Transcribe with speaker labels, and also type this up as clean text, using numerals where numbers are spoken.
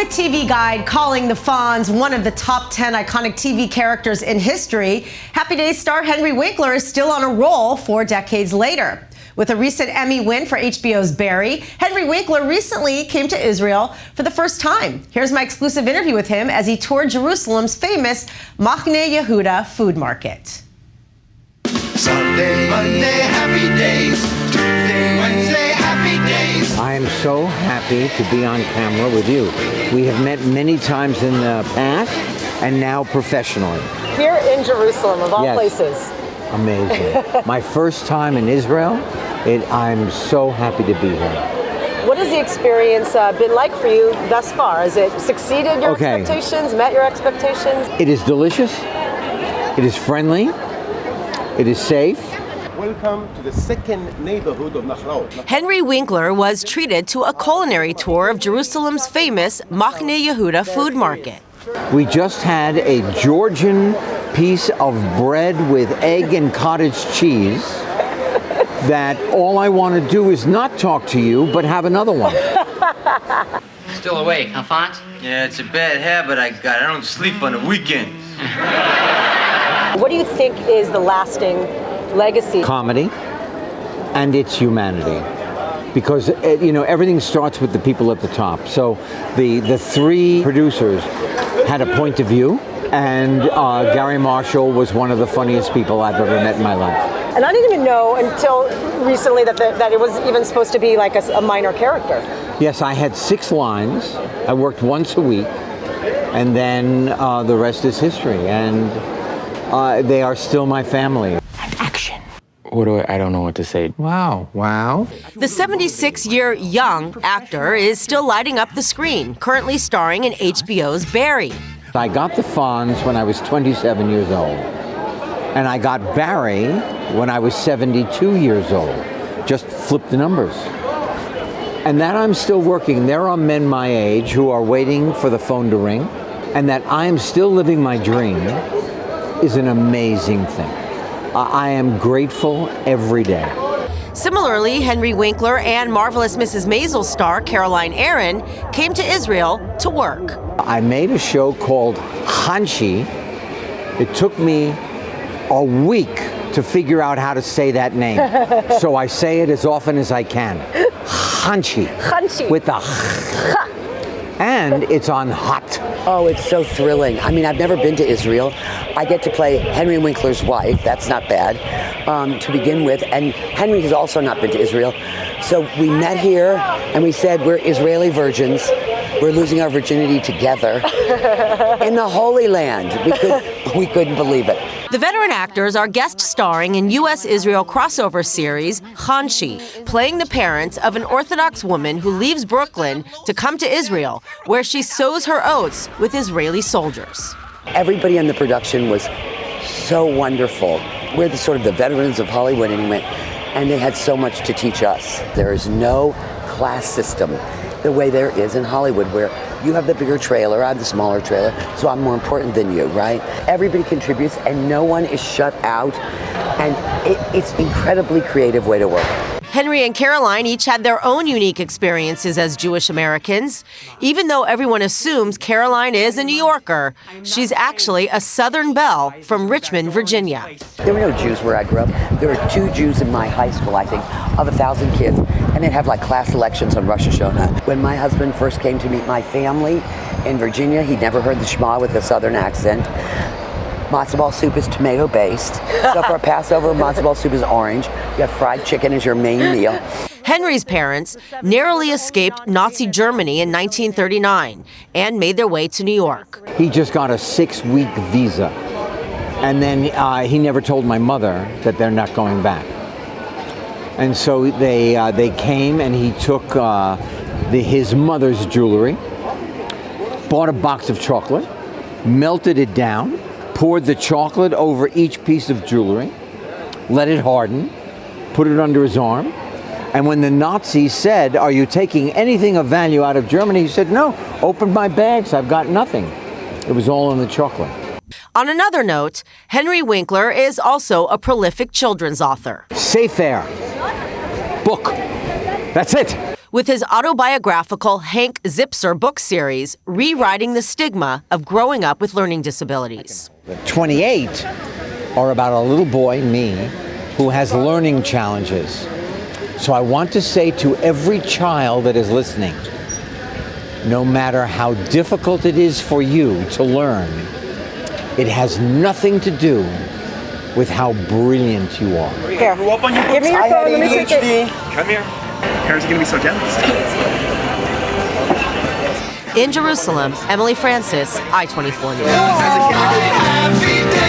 Speaker 1: With TV Guide calling the Fonz one of the top 10 iconic TV characters in history, Happy Days star Henry Winkler is still on a roll 4 decades later. With a recent Emmy win for HBO's Barry, Henry Winkler recently came to Israel for the first time. Here's my exclusive interview with him as he toured Jerusalem's famous Machne Yehuda food market.
Speaker 2: Sunday, Monday, happy days. Tuesday, Wednesday, happy days.
Speaker 3: I am so happy to be on camera with you. We have met many times in the past and now professionally.
Speaker 1: Here in Jerusalem, of all places.
Speaker 3: Amazing. My first time in Israel, I'm so happy to be here.
Speaker 1: What has the experience been like for you thus far? Has it succeeded your expectations, met your expectations?
Speaker 3: It is delicious. It is friendly. It is safe.
Speaker 4: Welcome to the second neighborhood of Nachlaot.
Speaker 1: Henry Winkler was treated to a culinary tour of Jerusalem's famous Machne Yehuda food market.
Speaker 3: We just had a Georgian piece of bread with egg and cottage cheese that all I want to do is not talk to you, but have another one.
Speaker 5: Still awake, huh, Fonz?
Speaker 6: Yeah, it's a bad habit I got. I don't sleep on the weekends.
Speaker 1: What do you think is the lasting legacy?
Speaker 3: Comedy and its humanity. Because, everything starts with the people at the top. So the three producers had a point of view, and Gary Marshall was one of the funniest people I've ever met in my life.
Speaker 1: And I didn't even know until recently that it was even supposed to be like a minor character.
Speaker 3: Yes, I had 6 lines. I worked once a week, and then the rest is history. And they are still my family.
Speaker 5: Action. I don't know what to say.
Speaker 3: Wow.
Speaker 1: The 76-year young actor is still lighting up the screen, currently starring in HBO's Barry.
Speaker 3: I got the Fonz when I was 27 years old. And I got Barry when I was 72 years old. Just flip the numbers. And that I'm still working. There are men my age who are waiting for the phone to ring. And that I'm still living my dream is an amazing thing. I am grateful every day.
Speaker 1: Similarly, Henry Winkler and Marvelous Mrs. Maisel star Caroline Aaron came to Israel to work.
Speaker 3: I made a show called Hanshi. It took me a week to figure out how to say that name. So I say it as often as I can. Hanshi.
Speaker 1: Hanshi.
Speaker 3: With the and it's on Hot.
Speaker 7: Oh, it's so thrilling. I mean, I've never been to Israel. I get to play Henry Winkler's wife. That's not bad to begin with. And Henry has also not been to Israel. So we met here and we said, we're Israeli virgins. We're losing our virginity together in the Holy Land. We couldn't believe it.
Speaker 1: The veteran actors are guest starring in U.S.-Israel crossover series Hanshi, playing the parents of an Orthodox woman who leaves Brooklyn to come to Israel, where she sows her oats with Israeli soldiers.
Speaker 7: Everybody in the production was so wonderful. We're the veterans of Hollywood anyway, and they had so much to teach us. There is no class system the way there is in Hollywood, where you have the bigger trailer, I have the smaller trailer, so I'm more important than you, right? Everybody contributes and no one is shut out, and it's an incredibly creative way to work.
Speaker 1: Henry and Caroline each had their own unique experiences as Jewish Americans. Even though everyone assumes Caroline is a New Yorker, she's actually a Southern belle from Richmond, Virginia.
Speaker 7: There were no Jews where I grew up. There were 2 Jews in my high school, I think, of 1,000 kids. And they'd have class elections on Rosh Hashanah. When my husband first came to meet my family in Virginia, he'd never heard the Shema with a Southern accent. Matzo ball soup is tomato-based. So for a Passover, matzo ball soup is orange. You have fried chicken as your main meal.
Speaker 1: Henry's parents narrowly escaped Nazi Germany in 1939 and made their way to New York.
Speaker 3: He just got a 6-week visa. And then he never told my mother that they're not going back. And so they came and he took his mother's jewelry, bought a box of chocolate, melted it down, poured the chocolate over each piece of jewelry, let it harden, put it under his arm. And when the Nazis said, "Are you taking anything of value out of Germany?" he said, "No, open my bags, I've got nothing." It was all in the chocolate.
Speaker 1: On another note, Henry Winkler is also a prolific children's author.
Speaker 3: Sefer. Book. That's it.
Speaker 1: with his autobiographical Hank Zipser book series, Rewriting the Stigma of Growing Up with Learning Disabilities.
Speaker 3: 28 are about a little boy, me, who has learning challenges. So I want to say to every child that is listening, no matter how difficult it is for you to learn, it has nothing to do with how brilliant you are.
Speaker 8: Here, give me your phone, let me take it.
Speaker 4: Come here. Parents are going to be so jealous.
Speaker 1: In Jerusalem, Emily Francis, I-24 News.
Speaker 2: Happy days.